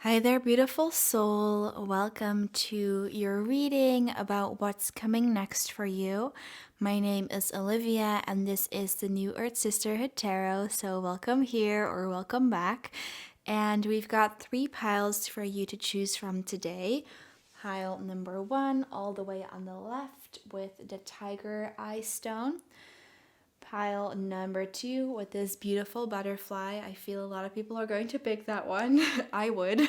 Hi there, beautiful soul. Welcome to your reading about what's coming next for you. My name is Olivia, and this is the New Earth Sisterhood Tarot. So, welcome here or welcome back. And we've got 3 piles for you to choose from today. Pile number 1, all the way on the left, with the Tiger Eye Stone. Pile number 2 with this beautiful butterfly. I feel a lot of people are going to pick that one. I would.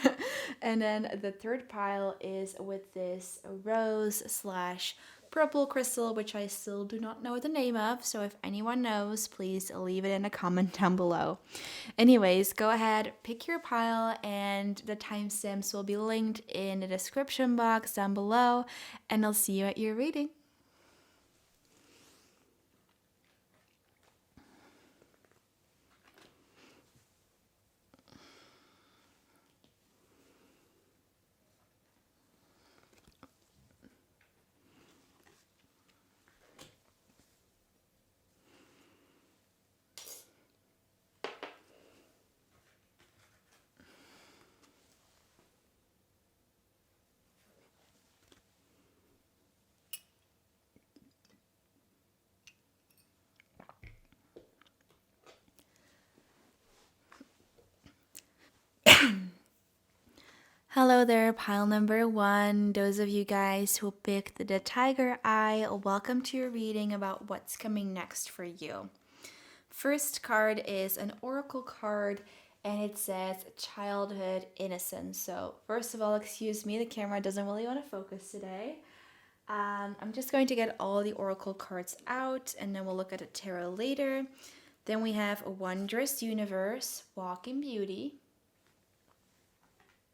And then the third pile is with this rose slash purple crystal, which I still do not know the name of. So if anyone knows, please leave it in a comment down below. Anyways, go ahead, pick your pile, and the timestamps will be linked in the description box down below. And I'll see you at your reading. Hello there, pile number 1. Those of you guys who picked the Tiger Eye, welcome to your reading about what's coming next for you. First card is an oracle card, and it says childhood innocence. So first of all, excuse me, the camera doesn't really want to focus today. I'm just going to get all the oracle cards out, and then we'll look at the tarot later. Then we have a wondrous universe, walk in beauty.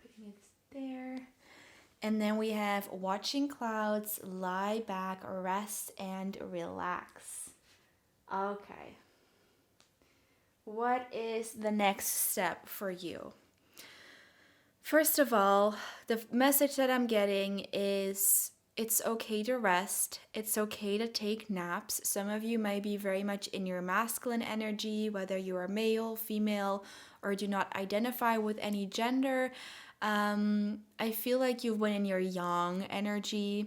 Putting it there. And then we have watching clouds, lie back, rest, and relax. Okay. What is the next step for you? First of all, the message that I'm getting is it's okay to rest. It's okay to take naps. Some of you might be very much in your masculine energy, whether you are male, female, or do not identify with any gender. I feel like you've been in your yang energy,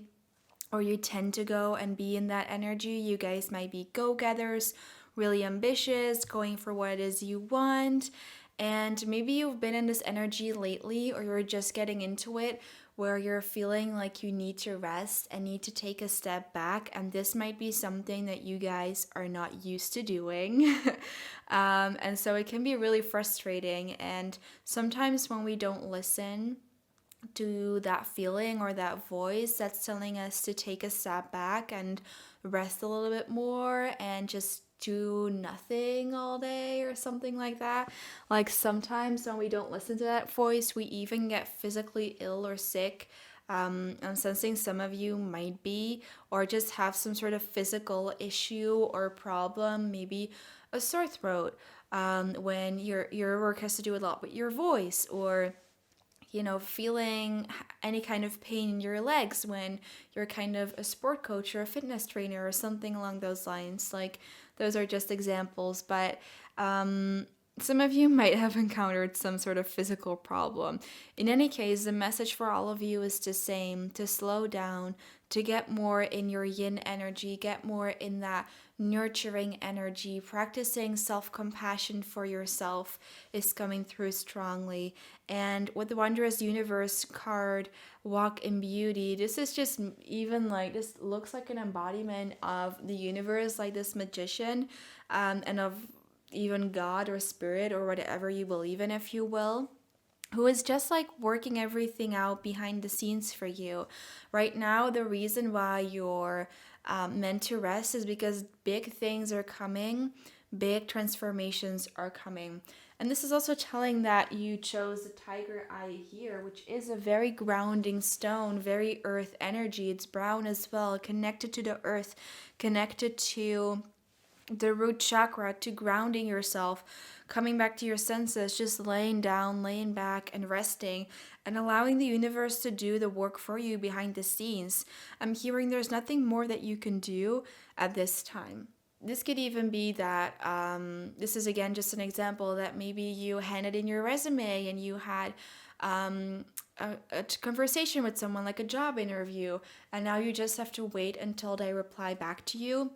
or you tend to go and be in that energy. You guys might be go-getters, really ambitious, going for what it is you want. And maybe you've been in this energy lately, or you're just getting into it where you're feeling like you need to rest and need to take a step back. And this might be something that you guys are not used to doing. And so it can be really frustrating. And sometimes when we don't listen to that feeling or that voice that's telling us to take a step back and rest a little bit more and just do nothing all day or something like that. Like sometimes when we don't listen to that voice, we even get physically ill or sick. I'm sensing some of you might be, or just have some sort of physical issue or problem, maybe a sore throat, when your work has to do a lot with your voice, or feeling any kind of pain in your legs when you're kind of a sport coach or a fitness trainer or something along those lines. Like, those are just examples, but some of you might have encountered some sort of physical problem. In any case, the message for all of you is the same: to slow down, to get more in your yin energy, get more in that nurturing energy. Practicing self-compassion for yourself is coming through strongly. And with the Wondrous Universe card, Walk in Beauty, this is just even like, this looks like an embodiment of the universe, like this magician, and of even God or spirit or whatever you believe in, if you will, who is just like working everything out behind the scenes for you. Right now, the reason why you're meant to rest is because big things are coming, big transformations are coming. And this is also telling that you chose the Tiger Eye here, which is a very grounding stone, very earth energy. It's brown as well, connected to the earth, connected to the root chakra, to grounding yourself, coming back to your senses, just laying down, laying back, and resting, and allowing the universe to do the work for you behind the scenes. I'm hearing there's nothing more that you can do at this time. this could even be that this is again just an example that maybe you handed in your resume and you had um, a conversation with someone like a job interview, and now you just have to wait until they reply back to you.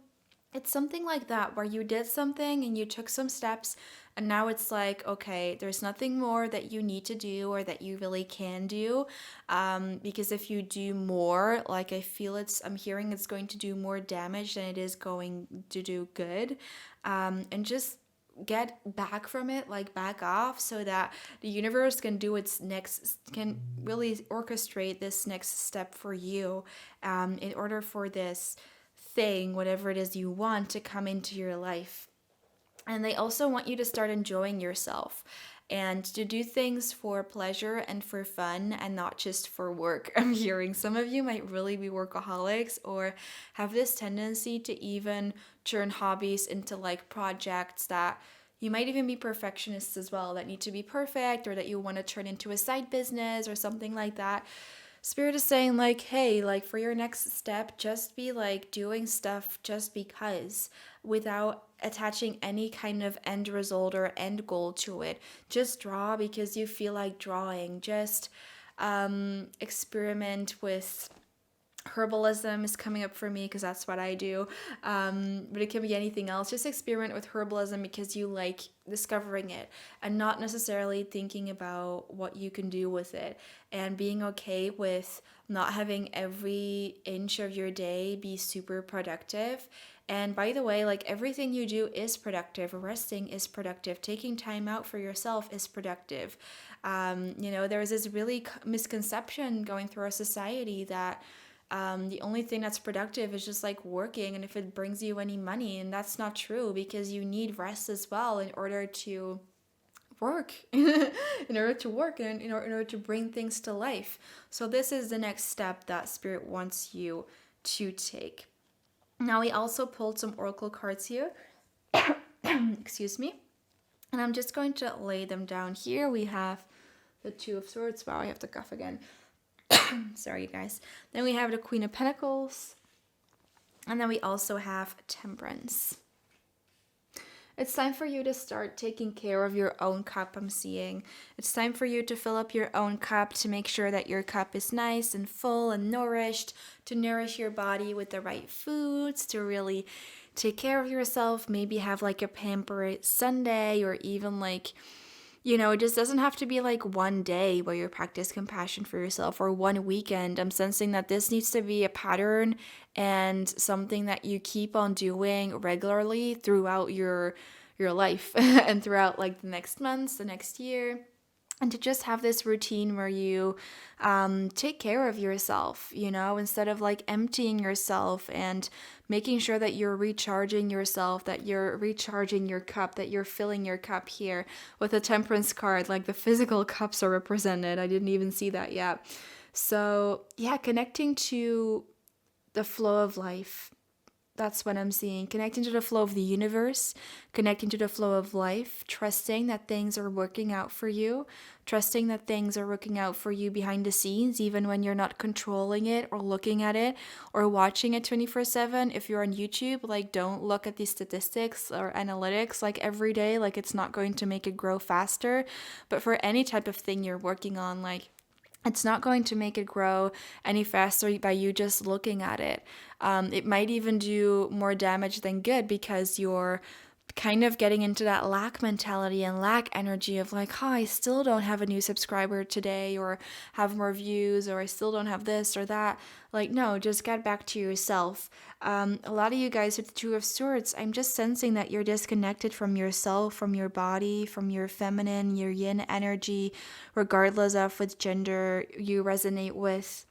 It's something like that where you did something and you took some steps, and now it's like, okay, there's nothing more that you need to do or that you really can do. Because if you do more, like I feel I'm hearing it's going to do more damage than it is going to do good. And just get back from it, like back off, so that the universe can do its next, can really orchestrate this next step for you, in order for this thing, whatever it is you want, to come into your life. And they also want you to start enjoying yourself and to do things for pleasure and for fun and not just for work. I'm hearing some of you might really be workaholics or have this tendency to even turn hobbies into like projects that you might even be perfectionists as well, that need to be perfect or that you want to turn into a side business or something like that. Spirit is saying, like, hey, like for your next step, just be like doing stuff just because, without attaching any kind of end result or end goal to it. Just draw because you feel like drawing. Just experiment with herbalism is coming up for me because that's what I do. But it can be anything else. Just experiment with herbalism because you like discovering it and not necessarily thinking about what you can do with it, and being okay with not having every inch of your day be super productive. And by the way, like everything you do is productive. Resting is productive. Taking time out for yourself is productive. There's this really misconception going through our society that the only thing that's productive is just like working and if it brings you any money. And that's not true, because you need rest as well in order to work in order to work and in order to bring things to life. So this is the next step that Spirit wants you to take. Now we also pulled some oracle cards here. Excuse me. And I'm just going to lay them down here. We have the Two of Swords. Wow, I have to cough again. Sorry, you guys. Then we have the Queen of Pentacles. And then we also have Temperance. It's time for you to start taking care of your own cup, I'm seeing. It's time for you to fill up your own cup, to make sure that your cup is nice and full and nourished, to nourish your body with the right foods, to really take care of yourself. Maybe have like a pamper Sunday, or even like, it just doesn't have to be like one day where you practice compassion for yourself, or one weekend. I'm sensing that this needs to be a pattern and something that you keep on doing regularly throughout your life and throughout like the next months, the next year. And to just have this routine where you take care of yourself, instead of like emptying yourself, and making sure that you're recharging yourself, that you're recharging your cup, that you're filling your cup here with a Temperance card. Like the physical cups are represented. I didn't even see that yet. So yeah, connecting to the flow of life. That's what I'm seeing. Connecting to the flow of the universe, connecting to the flow of life, trusting that things are working out for you, trusting that things are working out for you behind the scenes, even when you're not controlling it or looking at it or watching it 24/7. If you're on YouTube, like don't look at these statistics or analytics like every day, like it's not going to make it grow faster. But for any type of thing you're working on, like it's not going to make it grow any faster by you just looking at it. It might even do more damage than good, because you're kind of getting into that lack mentality and lack energy of like, oh, I still don't have a new subscriber today, or have more views, or I still don't have this or that. Like, no, just get back to yourself. A lot of you guys with the Two of Swords, I'm just sensing that you're disconnected from yourself, from your body, from your feminine, your yin energy, regardless of which gender you resonate with.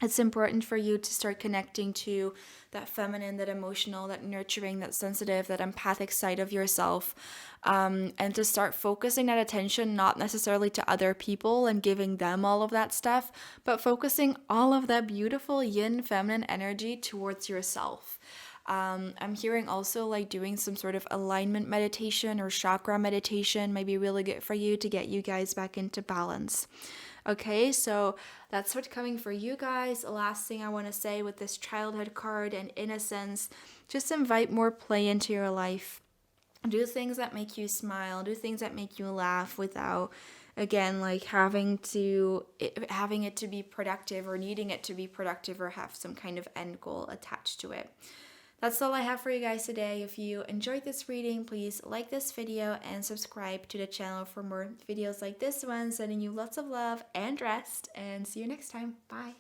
It's important for you to start connecting to that feminine, that emotional, that nurturing, that sensitive, that empathic side of yourself, and to start focusing that attention not necessarily to other people and giving them all of that stuff, but focusing all of that beautiful yin feminine energy towards yourself. I'm hearing also like doing some sort of alignment meditation or chakra meditation might be really good for you to get you guys back into balance. Okay, so that's what's coming for you guys. Last thing I want to say with this childhood card and innocence, just invite more play into your life. Do things that make you smile, do things that make you laugh without, again, like having it to be productive or needing it to be productive or have some kind of end goal attached to it. That's all I have for you guys today. If you enjoyed this reading, please like this video and subscribe to the channel for more videos like this one. Sending you lots of love and rest, and see you next time. Bye.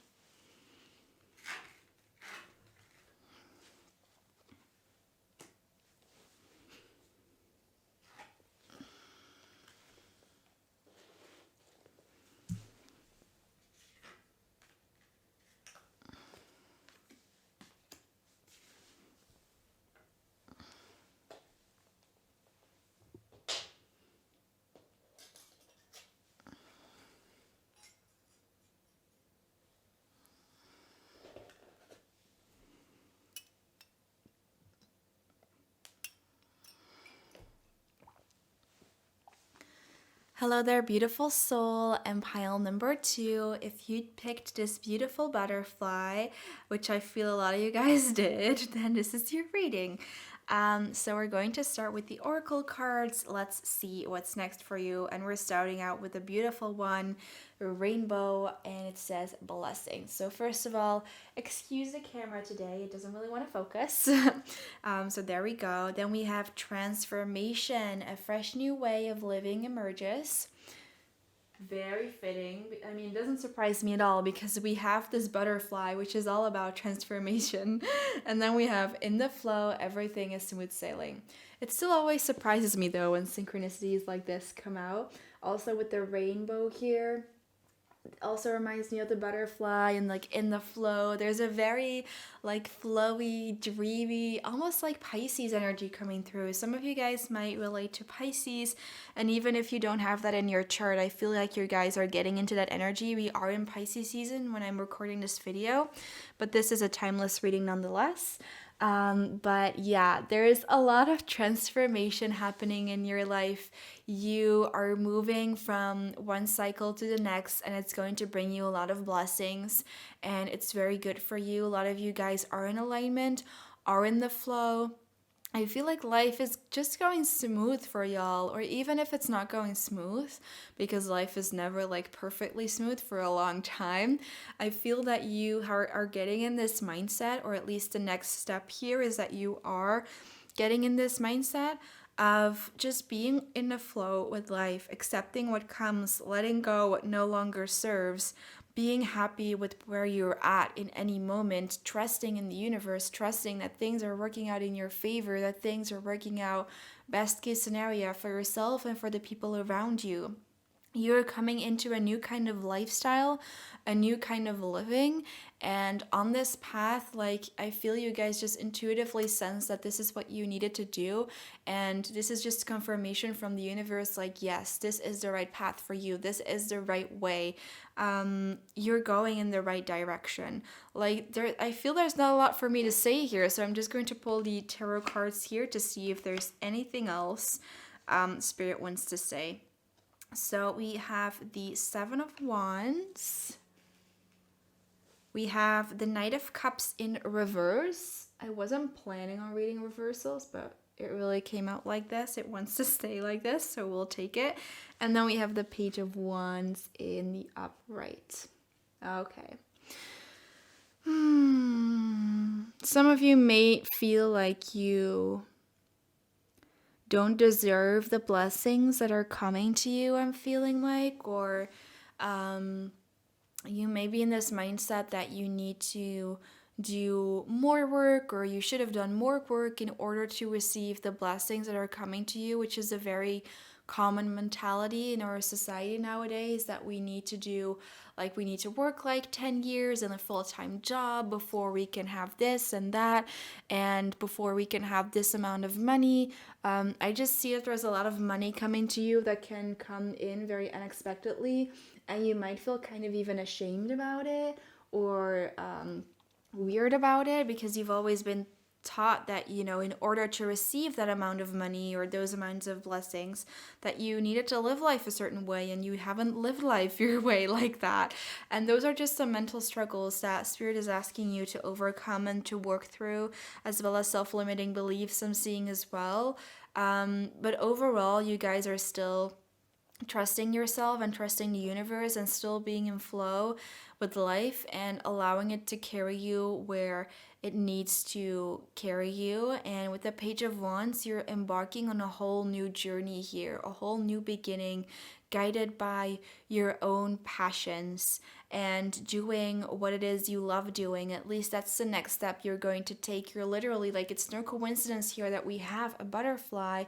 Hello there, beautiful soul, and pile number 2. If you picked this beautiful butterfly, which I feel a lot of you guys did, then this is your reading. So we're going to start with the oracle cards. Let's see what's next for you. And we're starting out with a beautiful one, a rainbow, and it says blessing. So first of all, excuse the camera today. It doesn't really want to focus. So there we go. Then we have transformation. A fresh new way of living emerges. Very fitting. I mean, it doesn't surprise me at all because we have this butterfly, which is all about transformation. And then we have in the flow, everything is smooth sailing. It still always surprises me though when synchronicities like this come out. Also with the rainbow here, also reminds me of the butterfly and like in the flow. There's a very like flowy, dreamy, almost like Pisces energy coming through. Some of you guys might relate to Pisces, and even if you don't have that in your chart, I feel like you guys are getting into that energy. We are in Pisces season when I'm recording this video, but this is a timeless reading nonetheless. But yeah, there is a lot of transformation happening in your life. You are moving from one cycle to the next, and it's going to bring you a lot of blessings, and it's very good for you. A lot of you guys are in alignment, are in the flow. I feel like life is just going smooth for y'all, or even if it's not going smooth, because life is never like perfectly smooth for a long time. I feel that you are getting in this mindset, or at least the next step here is that you are getting in this mindset of just being in the flow with life, accepting what comes, letting go what no longer serves, being happy with where you're at in any moment, trusting in the universe, trusting that things are working out in your favor, that things are working out best case scenario for yourself and for the people around you. You're coming into a new kind of lifestyle, a new kind of living, and on this path, like, I feel you guys just intuitively sense that this is what you needed to do, and this is just confirmation from the universe, like, yes, this is the right path for you, this is the right way. You're going in the right direction. Like, I feel there's not a lot for me to say here, so I'm just going to pull the tarot cards here to see if there's anything else Spirit wants to say. So we have the Seven of Wands. We have the Knight of Cups in reverse. I wasn't planning on reading reversals, but it really came out like this. It wants to stay like this, so we'll take it. And then we have the Page of Wands in the upright. Okay. Some of you may feel like you don't deserve the blessings that are coming to you, I'm feeling like, or you may be in this mindset that you need to do more work, or you should have done more work in order to receive the blessings that are coming to you, which is a very common mentality in our society nowadays, that we need to do, like, we need to work like 10 years in a full-time job before we can have this and that, and before we can have this amount of money. I just see that there's a lot of money coming to you that can come in very unexpectedly, and you might feel kind of even ashamed about it, or weird about it, because you've always been taught that, in order to receive that amount of money or those amounts of blessings, that you needed to live life a certain way, and you haven't lived life your way like that. And those are just some mental struggles that Spirit is asking you to overcome and to work through, as well as self-limiting beliefs I'm seeing as well. But overall, you guys are still trusting yourself and trusting the universe and still being in flow with life and allowing it to carry you where it needs to carry you. And with the Page of Wands, you're embarking on a whole new journey here, a whole new beginning, guided by your own passions and doing what it is you love doing. At least that's the next step you're going to take. You're literally, like, it's no coincidence here that we have a butterfly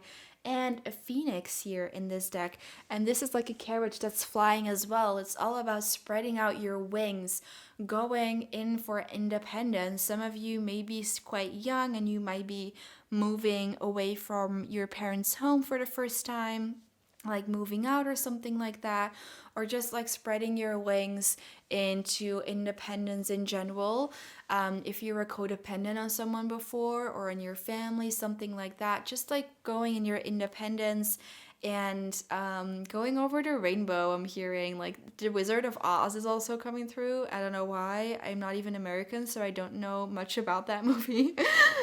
and a phoenix here in this deck. And this is like a carriage that's flying as well. It's all about spreading out your wings, going in for independence. Some of you may be quite young and you might be moving away from your parents' home for the first time, like moving out or something like that, or just like spreading your wings into independence in general. If you were codependent on someone before or in your family, something like that, just like going in your independence and going over the rainbow. I'm hearing like the Wizard of Oz is also coming through. I don't know why. I'm not even American, so I don't know much about that movie.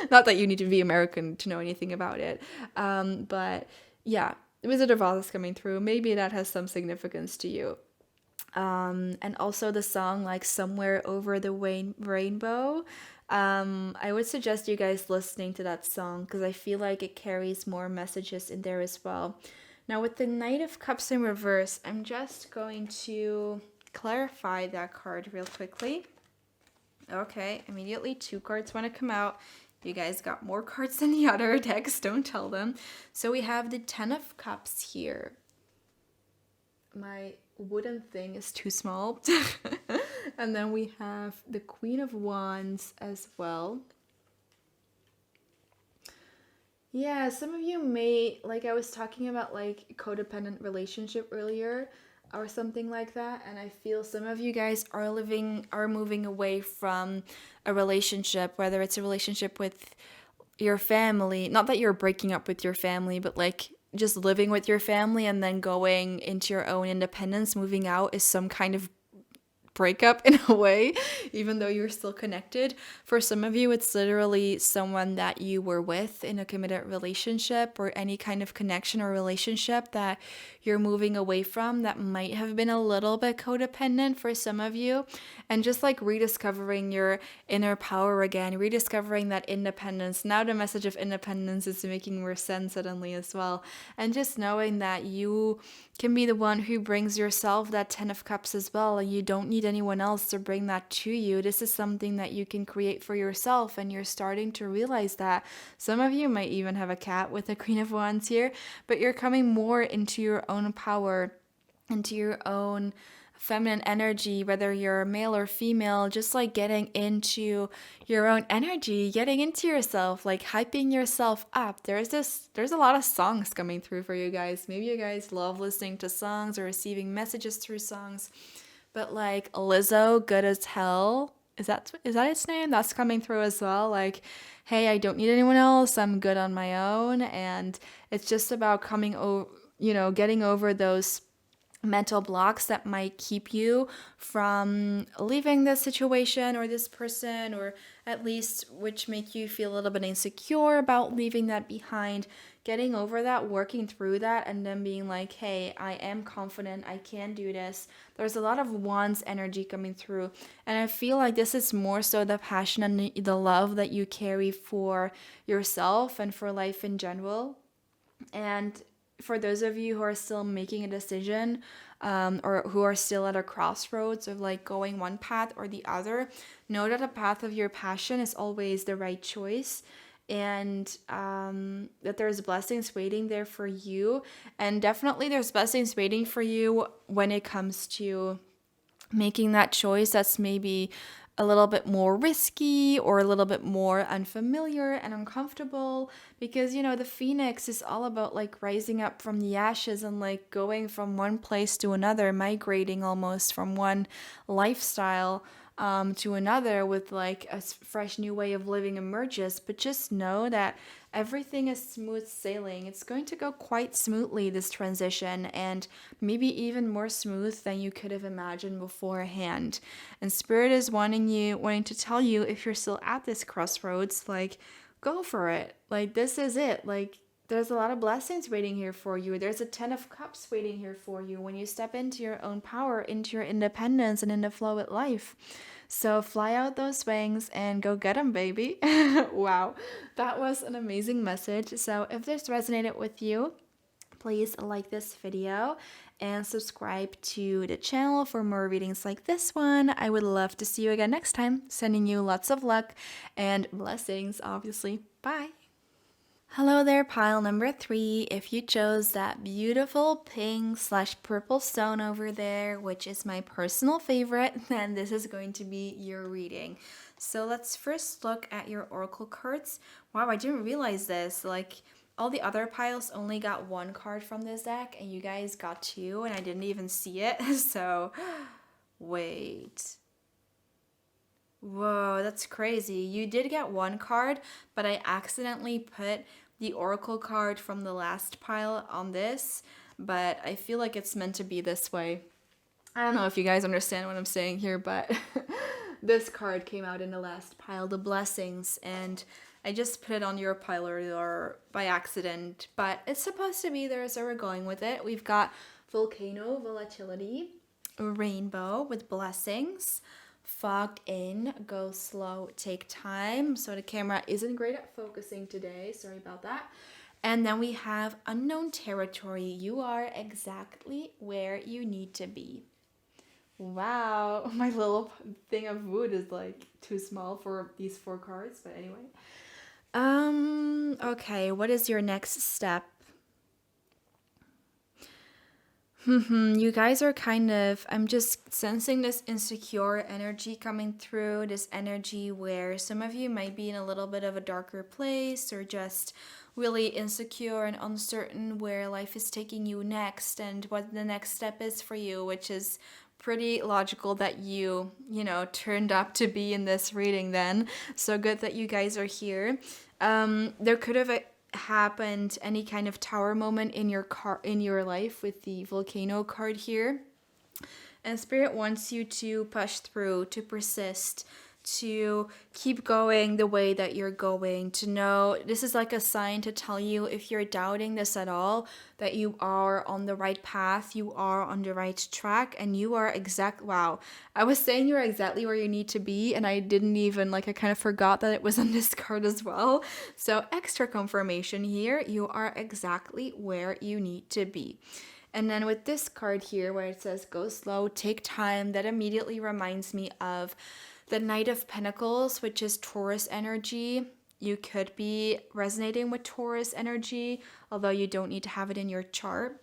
Not that you need to be American to know anything about it. But yeah, the Wizard of Oz is coming through. Maybe that has some significance to you. And also the song like Somewhere Over the Rainbow. I would suggest you guys listening to that song because I feel like it carries more messages in there as well. Now with the Knight of Cups in reverse, I'm just going to clarify that card real quickly. Okay, immediately 2 cards want to come out. You guys got more cards than the other decks, don't tell them. So we have the 10 of Cups here. My wooden thing is too small. And then we have the Queen of Wands as well. Yeah, some of you may, like I was talking about like codependent relationship earlier or something like that, and I feel some of you guys are moving away from a relationship, whether it's a relationship with your family, not that you're breaking up with your family, but like just living with your family and then going into your own independence, moving out is some kind of breakup in a way, even though you're still connected. For some of you, it's literally someone that you were with in a committed relationship or any kind of connection or relationship that you're moving away from that might have been a little bit codependent for some of you, and just like rediscovering your inner power again, rediscovering that independence. Now the message of independence is making more sense suddenly as well, and just knowing that you can be the one who brings yourself that 10 of Cups as well, and you don't need anyone else to bring that to you. This is something that you can create for yourself, and you're starting to realize that. Some of you might even have a cat with the Queen of Wands here, but you're coming more into your own power, into your own feminine energy, whether you're male or female, just like getting into your own energy, getting into yourself, like hyping yourself up. There's a lot of songs coming through for you guys. Maybe you guys love listening to songs or receiving messages through songs, but like Lizzo, Good as Hell, is that its name? That's coming through as well. Like, hey, I don't need anyone else, I'm good on my own. And it's just about getting over those mental blocks that might keep you from leaving this situation or this person, or at least which make you feel a little bit insecure about leaving that behind. Getting over that, working through that, and then being like, hey, I am confident, I can do this. There's a lot of Wands energy coming through, and I feel like this is more so the passion and the love that you carry for yourself and for life in general. And for those of you who are still making a decision, or who are still at a crossroads of like going one path or the other, know that the path of your passion is always the right choice, and that there's blessings waiting there for you. And definitely there's blessings waiting for you when it comes to making that choice that's maybe a little bit more risky or a little bit more unfamiliar and uncomfortable, because the phoenix is all about like rising up from the ashes and like going from one place to another, migrating almost from one lifestyle to another with like a fresh new way of living emerges. But just know that everything is smooth sailing. It's going to go quite smoothly, this transition, and maybe even more smooth than you could have imagined beforehand. And Spirit is wanting to tell you, if you're still at this crossroads, like, go for it. Like, this is it. Like, there's a lot of blessings waiting here for you. There's a 10 of cups waiting here for you when you step into your own power, into your independence, and in the flow with life. So fly out those wings and go get them, baby. Wow, that was an amazing message. So if this resonated with you, please like this video and subscribe to the channel for more readings like this one. I would love to see you again next time. Sending you lots of luck and blessings, obviously. Bye. Hello there, pile number 3. If you chose that beautiful pink/purple stone over there, which is my personal favorite, then this is going to be your reading. So let's first look at your oracle cards. Wow, I didn't realize this. Like, all the other piles only got 1 card from this deck, and you guys got 2, and I didn't even see it. So, wait. Whoa, that's crazy. You did get 1 card, but I accidentally put the oracle card from the last pile on this, but I feel like it's meant to be this way. I don't know if you guys understand what I'm saying here, but this card came out in the last pile, the blessings, and I just put it on your pile or by accident, but it's supposed to be there, so we're going with it. We've got volcano, volatility, rainbow with blessings, fogged in, go slow, take time. So the camera isn't great at focusing today. Sorry about that. And then we have unknown territory. You are exactly where you need to be. Wow, my little thing of wood is like too small for these 4 cards, but anyway. Okay, what is your next step? You guys are I'm just sensing this insecure energy coming through, this energy where some of you might be in a little bit of a darker place or just really insecure and uncertain where life is taking you next and what the next step is for you, which is pretty logical that you turned up to be in this reading then. So good that you guys are here. There could have happened any kind of tower moment in your life with the volcano card here, and Spirit wants you to push through, to persist, to keep going the way that you're going, to know this is like a sign to tell you, if you're doubting this at all, that you are on the right path, you are on the right track, and you are wow, I was saying you're exactly where you need to be, and I didn't even, I kind of forgot that it was on this card as well. So extra confirmation here, you are exactly where you need to be. And then with this card here where it says go slow, take time, that immediately reminds me of the Knight of Pentacles, which is Taurus energy. You could be resonating with Taurus energy, although you don't need to have it in your chart.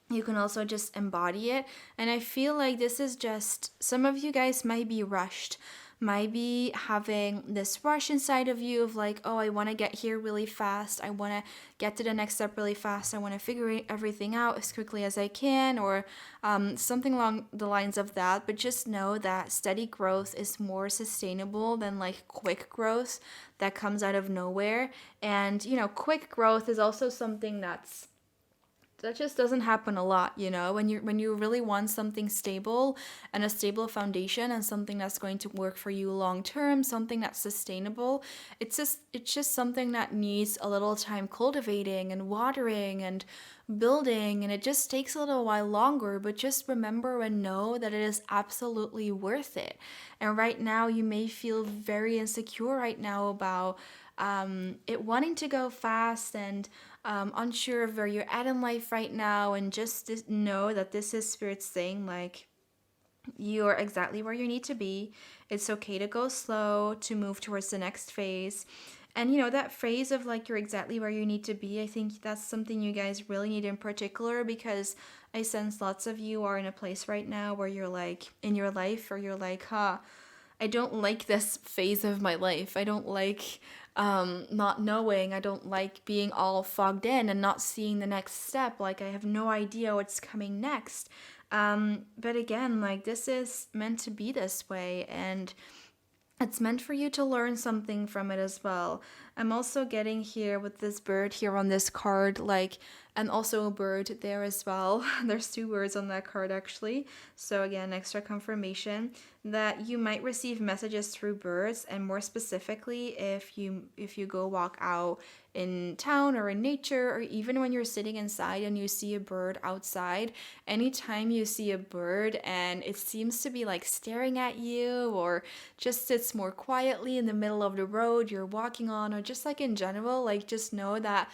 You can also just embody it. And I feel like this is just, some of you guys might be rushed, might be having this rush inside of you of like, oh, I want to get here really fast. I want to get to the next step really fast. I want to figure everything out as quickly as I can, or something along the lines of that. But just know that steady growth is more sustainable than like quick growth that comes out of nowhere. And, quick growth is also something that just doesn't happen a lot, when you really want something stable and a stable foundation and something that's going to work for you long term, something that's sustainable. It's just something that needs a little time cultivating and watering and building, and it just takes a little while longer, but just remember and know that it is absolutely worth it. And right now you may feel very insecure right now about it wanting to go fast and unsure of where you're at in life right now, and just know that this is Spirit saying, like, you are exactly where you need to be. It's okay to go slow, to move towards the next phase. And that phrase of like, you're exactly where you need to be, I think that's something you guys really need in particular, because I sense lots of you are in a place right now where you're like, in your life, or you're like, I don't like this phase of my life. I don't like not knowing. I don't like being all fogged in and not seeing the next step. Like, I have no idea what's coming next. But again, like this is meant to be this way, and it's meant for you to learn something from it as well. I'm also getting here with this bird here on this card, like, and also a bird there as well. There's two birds on that card actually. So again, extra confirmation that you might receive messages through birds, and more specifically if you go walk out in town or in nature, or even when you're sitting inside and you see a bird outside. Anytime you see a bird and it seems to be like staring at you, or just sits more quietly in the middle of the road you're walking on, or just like in general, like just know that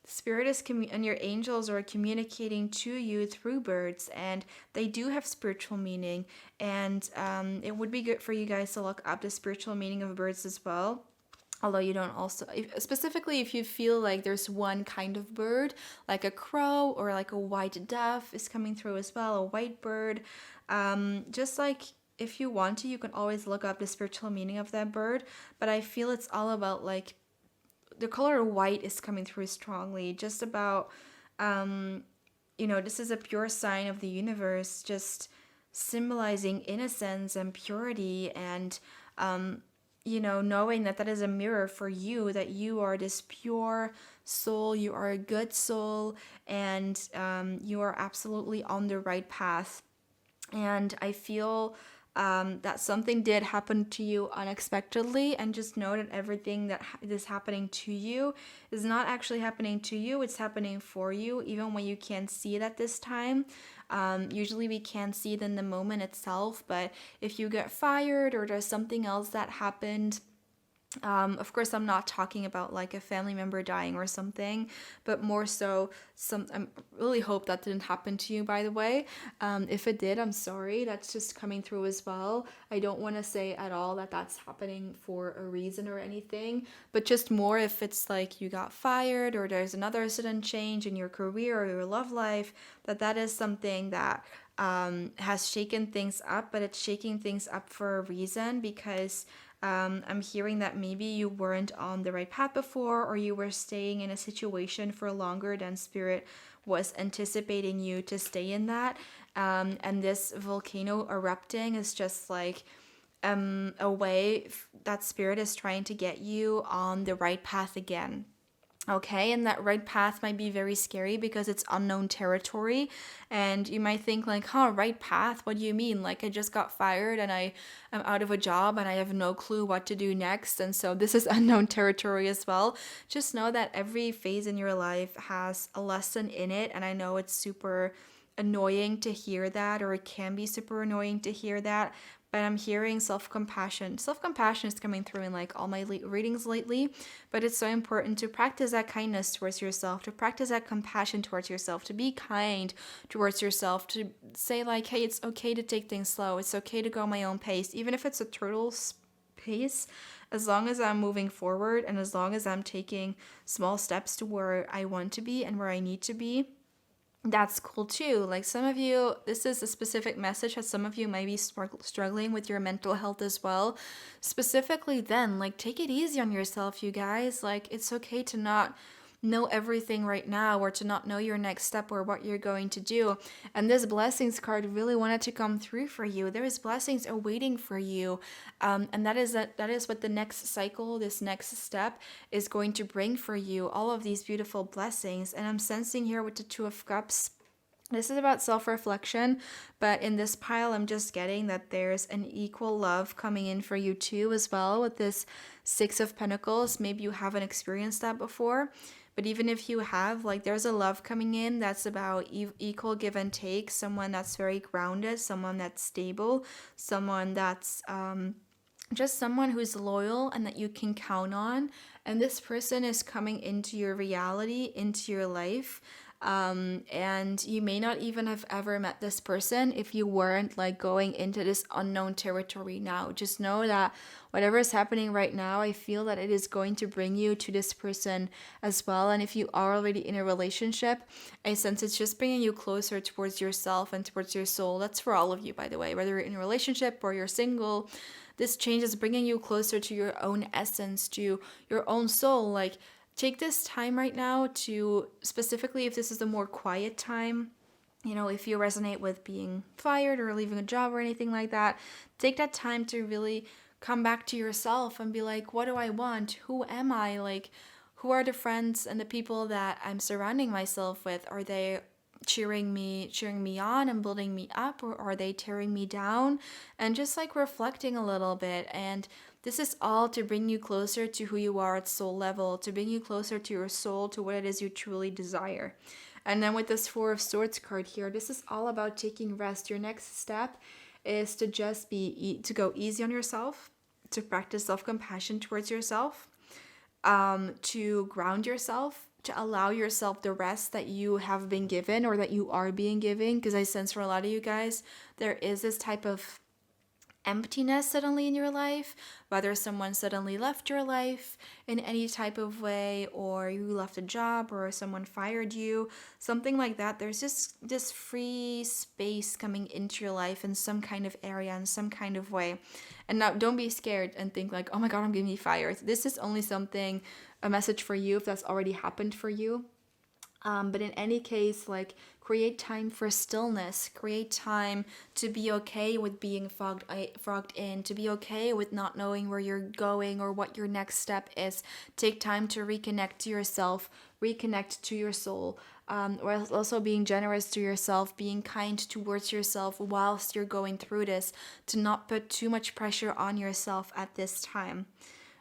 spirit is and your angels are communicating to you through birds, and they do have spiritual meaning. And it would be good for you guys to look up the spiritual meaning of birds as well. Although you don't also, specifically if you feel like there's one kind of bird, like a crow or like a white dove is coming through as well, a white bird. Just like if you want to, you can always look up the spiritual meaning of that bird. But I feel it's all about like the color white is coming through strongly, just about, this is a pure sign of the universe, just symbolizing innocence and purity, and knowing that that is a mirror for you, that you are this pure soul, you are a good soul, and you are absolutely on the right path. And I feel that something did happen to you unexpectedly, and just know that everything that is happening to you is not actually happening to you, it's happening for you, even when you can't see it at this time. Usually we can't see it in the moment itself, but if you get fired or there's something else that happened, of course, I'm not talking about like a family member dying or something, but more so I really hope that didn't happen to you, by the way. If it did, I'm sorry. That's just coming through as well. I don't want to say at all that that's happening for a reason or anything, but just more if it's like you got fired or there's another sudden change in your career or your love life, that is something that has shaken things up, but it's shaking things up for a reason, because I'm hearing that maybe you weren't on the right path before, or you were staying in a situation for longer than spirit was anticipating you to stay in that. And this volcano erupting is just like a way that spirit is trying to get you on the right path again. Okay, and that right path might be very scary because it's unknown territory, and you might think like, huh, right path, what do you mean? Like I just got fired and I am out of a job and I have no clue what to do next, and so this is unknown territory as well. Just know that every phase in your life has a lesson in it, and I know it's super annoying to hear that, or it can be super annoying to hear that, but I'm hearing self-compassion. Self-compassion is coming through in like all my readings lately, but it's so important to practice that kindness towards yourself, to practice that compassion towards yourself, to be kind towards yourself, to say like, hey, it's okay to take things slow. It's okay to go my own pace, even if it's a turtle's pace, as long as I'm moving forward and as long as I'm taking small steps to where I want to be and where I need to be. That's cool too. Like some of you, this is a specific message that some of you might be struggling with your mental health as well. Specifically, then, like, take it easy on yourself, you guys. Like, it's okay to not know everything right now, or to not know your next step or what you're going to do. And this blessings card really wanted to come through for you. There is blessings awaiting for you, and that is what the next cycle, this next step, is going to bring for you. All of these beautiful blessings, and I'm sensing here with the Two of Cups. This is about self-reflection, but in this pile, I'm just getting that there's an equal love coming in for you too as well with this Six of Pentacles. Maybe you haven't experienced that before, but even if you have, like, there's a love coming in that's about equal give and take, someone that's very grounded, someone that's stable, someone that's just someone who's loyal and that you can count on. And this person is coming into your reality, into your life. And you may not even have ever met this person if you weren't like going into this unknown territory now. Just know that whatever is happening right now, I feel that it is going to bring you to this person as well. And if you are already in a relationship, I sense it's just bringing you closer towards yourself and towards your soul. That's for all of you, by the way, whether you're in a relationship or you're single. This change is bringing you closer to your own essence, to your own soul. Like, take this time right now to, specifically if this is a more quiet time, if you resonate with being fired or leaving a job or anything like that, take that time to really come back to yourself and be like, what do I want? Who am I? Like, who are the friends and the people that I'm surrounding myself with? Are they cheering me on and building me up, or are they tearing me down? And just like reflecting a little bit. And this is all to bring you closer to who you are at soul level, to bring you closer to your soul, to what it is you truly desire. And then with this Four of Swords card here, this is all about taking rest. Your next step is to just to go easy on yourself, to practice self-compassion towards yourself, to ground yourself, to allow yourself the rest that you have been given or that you are being given. Because I sense for a lot of you guys, there is this type of emptiness suddenly in your life, whether someone suddenly left your life in any type of way, or you left a job, or someone fired you, something like that. There's just this free space coming into your life in some kind of area, in some kind of way. And now don't be scared and think like, oh my God, I'm going to be fired. This is only a message for you if that's already happened for you. But in any case, like, create time for stillness, create time to be okay with being fogged in, to be okay with not knowing where you're going or what your next step is. Take time to reconnect to yourself, reconnect to your soul, or also being generous to yourself, being kind towards yourself whilst you're going through this, to not put too much pressure on yourself at this time.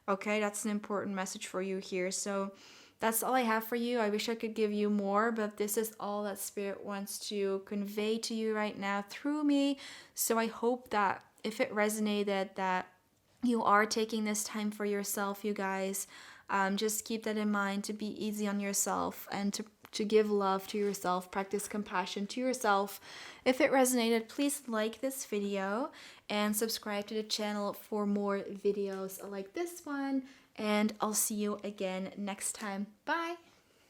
Okay, that's an important message for you here. So that's all I have for you. I wish I could give you more, but this is all that Spirit wants to convey to you right now through me. So I hope that if it resonated, that you are taking this time for yourself, you guys. Just keep that in mind, to be easy on yourself and to give love to yourself, practice compassion to yourself. If it resonated, please like this video and subscribe to the channel for more videos like this one. And I'll see you again next time. Bye!